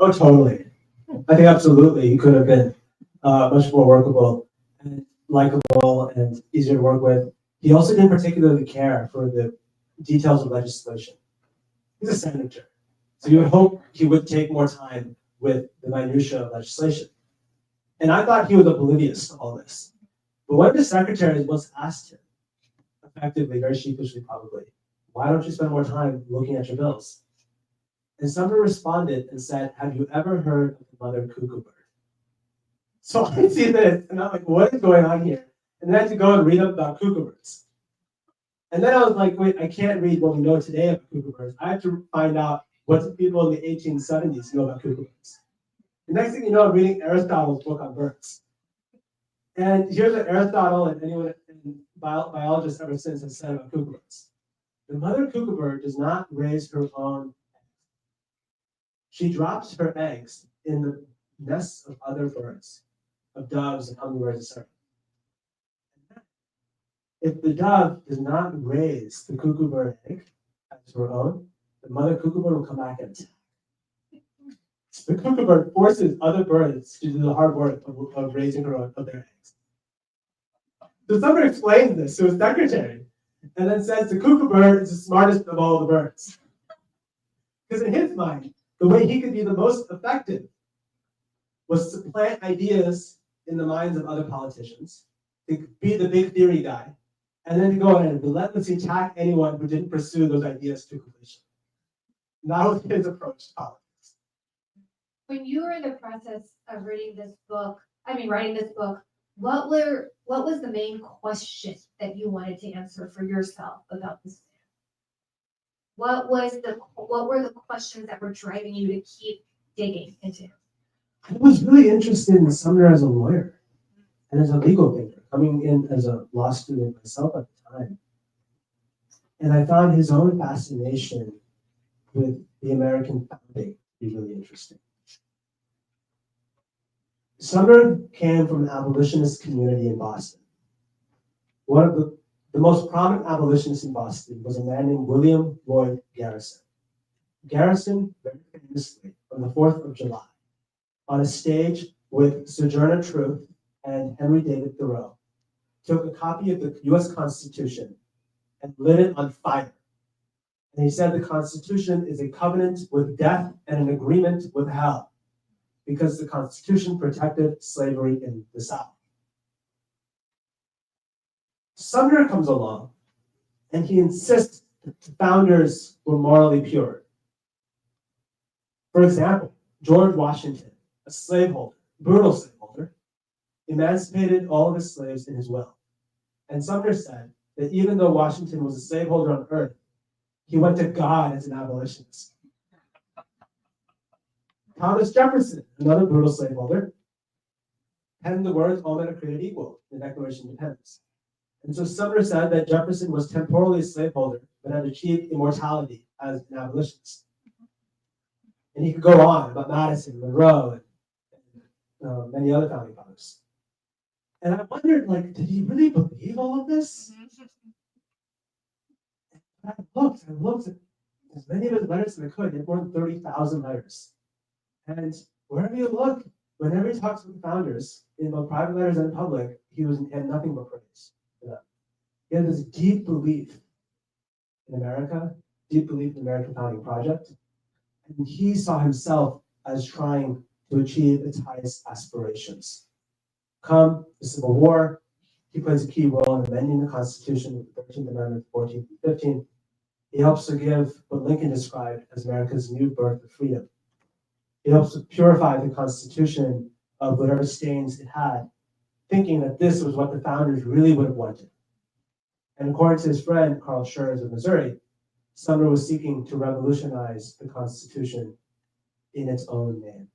S3: Oh, totally. I think absolutely he could have been much more workable and likable and easier to work with. He also didn't particularly care for the details of legislation. He's a senator, so you would hope he would take more time with the minutiae of legislation. And I thought he was oblivious to all this. But one of the secretaries once asked him, effectively, very sheepishly probably, why don't you spend more time looking at your bills? And Sumner responded and said, have you ever heard of the mother cuckoo bird? So I see this, and I'm like, what is going on here? And then I had to go and read up about cuckoo birds. And then I was like, wait, I can't read what we know today about cuckoo birds. I have to find out what the people in the 1870s know about cuckoo birds. The next thing you know, I'm reading Aristotle's book on birds. And here's what Aristotle and anyone in biologists ever since has said about cuckoo birds. The mother cuckoo bird does not raise her own eggs. She drops her eggs in the nests of other birds, of doves and hummingbirds, etc. If the dove does not raise the cuckoo bird egg as her own, the mother cuckoo bird will come back and attack. The cuckoo bird forces other birds to do the hard work of raising her own of their eggs. So someone explains this to his secretary and then says the cuckoo bird is the smartest of all the birds. Because in his mind, the way he could be the most effective was to plant ideas in the minds of other politicians, to be the big theory guy, and then to go in and relentlessly attack anyone who didn't pursue those ideas to completion. And that was his approach to politics.
S2: When you were in the process of writing this book, what was the main question that you wanted to answer for yourself about this man? What were the questions that were driving you to keep digging into him?
S3: I was really interested in Sumner as a lawyer and as a legal thinker, coming in as a law student myself at the time. And I found his own fascination with the American founding to be really interesting. Sumner came from an abolitionist community in Boston. One of the most prominent abolitionists in Boston was a man named William Lloyd Garrison. Garrison, very famously, on the 4th of July, on a stage with Sojourner Truth and Henry David Thoreau, took a copy of the US Constitution and lit it on fire. And he said the Constitution is a covenant with death and an agreement with hell, because the Constitution protected slavery in the South. Sumner comes along and he insists that the founders were morally pure. For example, George Washington, a slaveholder, brutal slaveholder, emancipated all of his slaves in his will. And Sumner said that even though Washington was a slaveholder on earth, he went to God as an abolitionist. Thomas Jefferson, another brutal slaveholder, penned the words, all men are created equal, in the Declaration of Independence. And so Sumner said that Jefferson was temporally a slaveholder, but had achieved immortality as an abolitionist. And he could go on about Madison, Monroe, and many other founding fathers. And I wondered, did he really believe all of this? I looked at as many of his letters as I could. He had more than 30,000 letters. And wherever you look, whenever he talks with the founders, in both private letters and in public, he had nothing but praise for them. He had this deep belief in America, deep belief in the American founding project. And he saw himself as trying to achieve its highest aspirations. Come the Civil War, he plays a key role in amending the Constitution with the 13th Amendment, 14th and 15th. He helps to give what Lincoln described as America's new birth of freedom. He helps to purify the Constitution of whatever stains it had, thinking that this was what the founders really would have wanted. And according to his friend, Carl Schurz of Missouri, Sumner was seeking to revolutionize the Constitution in its own name.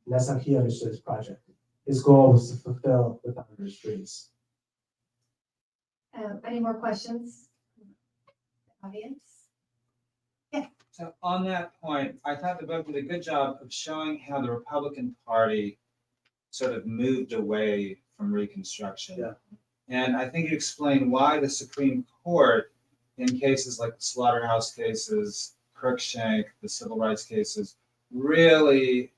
S3: And that's how he understood his project. His goal was to fulfill the founders' dreams.
S2: Any more questions? Audience?
S5: So on that point, I thought the book did a good job of showing how the Republican Party sort of moved away from Reconstruction.
S3: Yeah.
S5: And I think you explained why the Supreme Court, in cases like the Slaughterhouse cases, Crookshank, the civil rights cases, really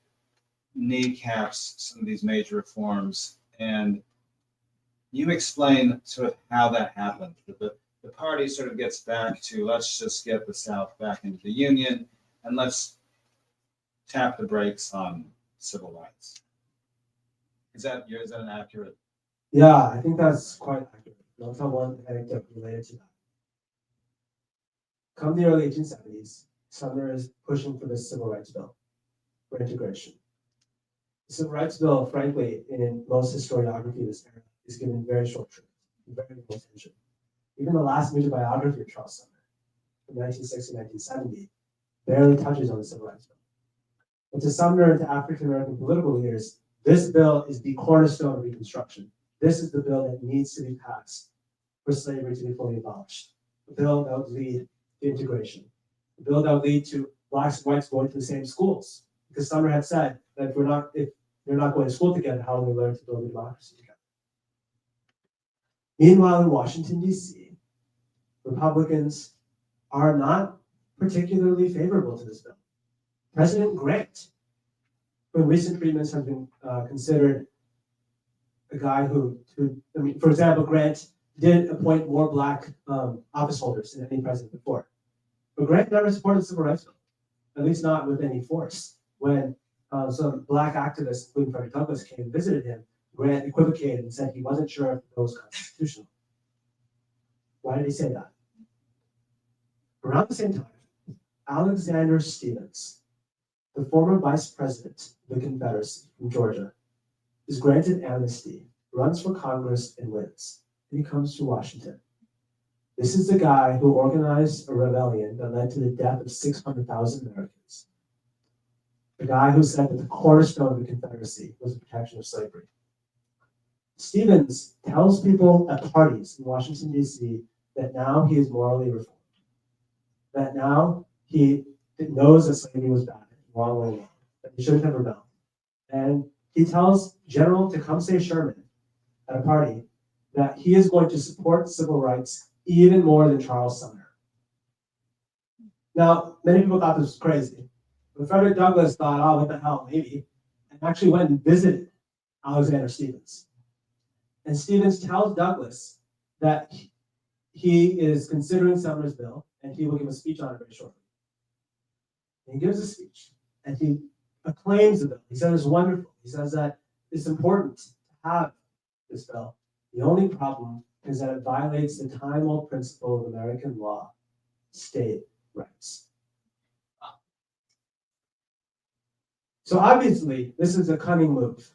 S5: kneecaps some of these major reforms. And you explain sort of how that happened. The party sort of gets back to, let's just get the South back into the Union and let's tap the brakes on civil rights. Is that an accurate?
S3: Yeah, I think that's quite accurate. I'll tell one anecdote related to that. Come the early 1870s, Sumner is pushing for the Civil Rights Bill for integration. The Civil Rights Bill, frankly, in most historiography of this era, is given very short shrift, very little attention. Even the last major biography of Charles Sumner, from 1960-1970, barely touches on the Civil Rights Bill. But to Sumner and to African American political leaders, this bill is the cornerstone of Reconstruction. This is the bill that needs to be passed for slavery to be fully abolished. The bill that would lead to integration. The bill that would lead to blacks and whites going to the same schools. Because Sumner had said that if they're not going to school together, how will they learn to build a democracy together? Meanwhile, in Washington, D.C., Republicans are not particularly favorable to this bill. President Grant, who in recent treatments has been considered a guy who, for example, Grant did appoint more black office holders than any president before. But Grant never supported the Civil Rights Bill, at least not with any force. When some black activists, including Frederick Douglass, came and visited him, Grant equivocated and said he wasn't sure if the bill was constitutional. Why did he say that? Around the same time, Alexander Stephens, the former vice president of the Confederacy from Georgia, is granted amnesty, runs for Congress, and wins. And he comes to Washington. This is the guy who organized a rebellion that led to the death of 600,000 Americans. The guy who said that the cornerstone of the Confederacy was the protection of slavery. Stephens tells people at parties in Washington, D.C., that now he is morally reformed. That now he knows that slavery was bad, wrong, that he shouldn't have rebelled. And he tells General Tecumseh Sherman at a party that he is going to support civil rights even more than Charles Sumner. Now, many people thought this was crazy, but Frederick Douglass thought, oh, what the hell, maybe, and actually went and visited Alexander Stephens. And Stephens tells Douglass that he is considering Sumner's bill, and he will give a speech on it very shortly. And he gives a speech, and he acclaims the bill. He says it's wonderful. He says that it's important to have this bill. The only problem is that it violates the time-old principle of American law, state rights. So obviously, this is a cunning move.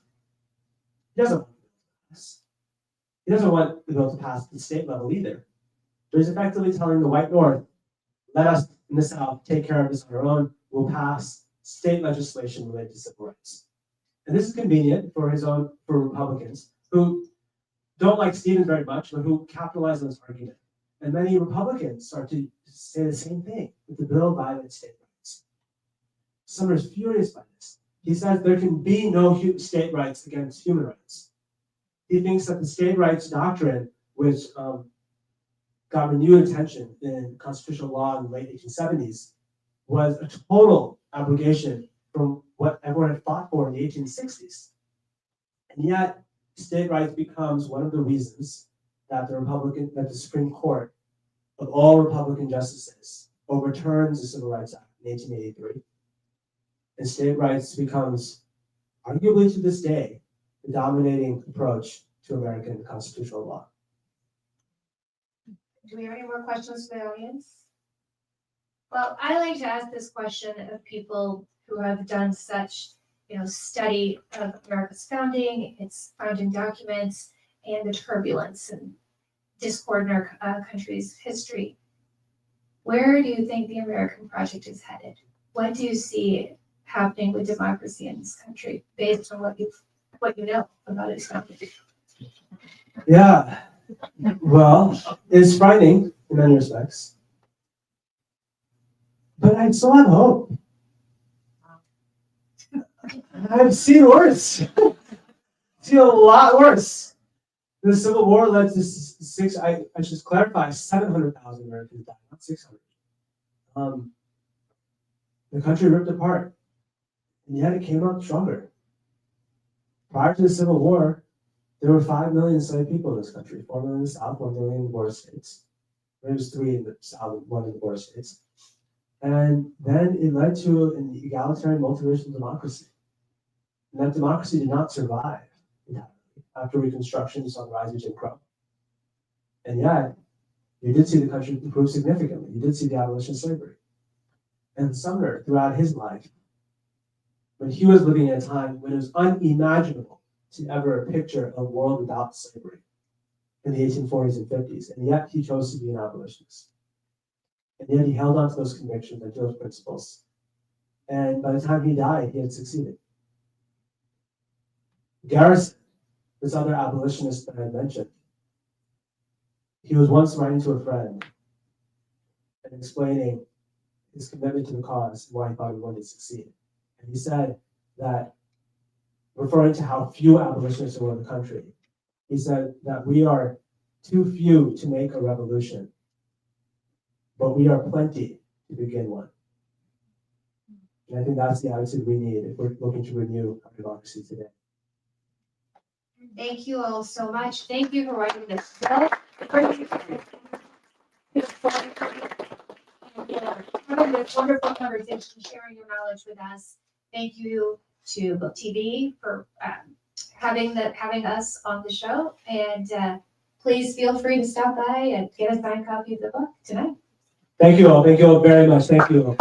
S3: He doesn't want the bill to pass. He doesn't want the bill to pass at the state level either. But he's effectively telling the white North, let us in the South take care of this on our own. We'll pass state legislation related to civil rights. And this is convenient for Republicans who don't like Stephens very much, but who capitalize on this argument. And many Republicans start to say the same thing, that the bill violates state rights. Sumner is furious by this. He says there can be no state rights against human rights. He thinks that the state rights doctrine, which got renewed attention in constitutional law in the late 1870s was a total abrogation from what everyone had fought for in the 1860s. And yet, state rights becomes one of the reasons that the Supreme Court of all Republican justices overturns the Civil Rights Act in 1883. And state rights becomes, arguably to this day, the dominating approach to American constitutional law.
S2: Do we have any more questions from the audience? Well, I like to ask this question of people who have done such, study of America's founding, its founding documents, and the turbulence and discord in our country's history. Where do you think the American project is headed? What do you see happening with democracy in this country based on what you know about its founding?
S3: Yeah, well, it's frightening in many respects, but I still have hope. I've seen worse. Seen a lot worse. The Civil War led to I should clarify, 700,000 Americans died, not 600. The country ripped apart, and yet it came out stronger. Prior to the Civil War, there were 5 million enslaved people in this country, 4 million in the South, 1 million in the border states. There was 3 in the South, 1 in the border states. And then it led to an egalitarian multiracial democracy. And that democracy did not survive entirely. After Reconstruction, you saw the rise of Jim Crow. And yet, you did see the country improve significantly. You did see the abolition of slavery. And Sumner, throughout his life, when he was living at a time when it was unimaginable to ever picture a world without slavery in the 1840s and 50s, and yet he chose to be an abolitionist. And yet he held on to those convictions and those principles. And by the time he died, he had succeeded. Garrison, this other abolitionist that I mentioned, he was once writing to a friend and explaining his commitment to the cause and why he thought he wanted to succeed. And he said that, referring to how few abolitionists were in the country, he said that we are too few to make a revolution, but we are plenty to begin one. And I think that's the attitude we need if we're looking to renew our democracy today.
S2: Thank you all so much. Thank you for writing this book. Having this wonderful conversation, sharing your knowledge with us. Thank you to Book TV for having us on the show. And please feel free to stop by and get a signed copy of the book tonight.
S3: Thank you all. Thank you all very much. Thank you all.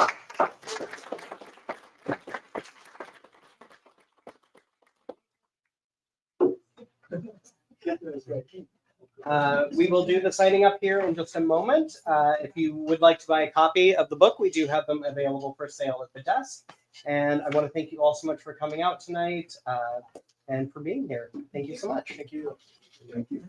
S1: We will do the signing up here in just a moment. If you would like to buy a copy of the book, we do have them available for sale at the desk. And I want to thank you all so much for coming out tonight and for being here. Thank you so much. Thank you. Thank you.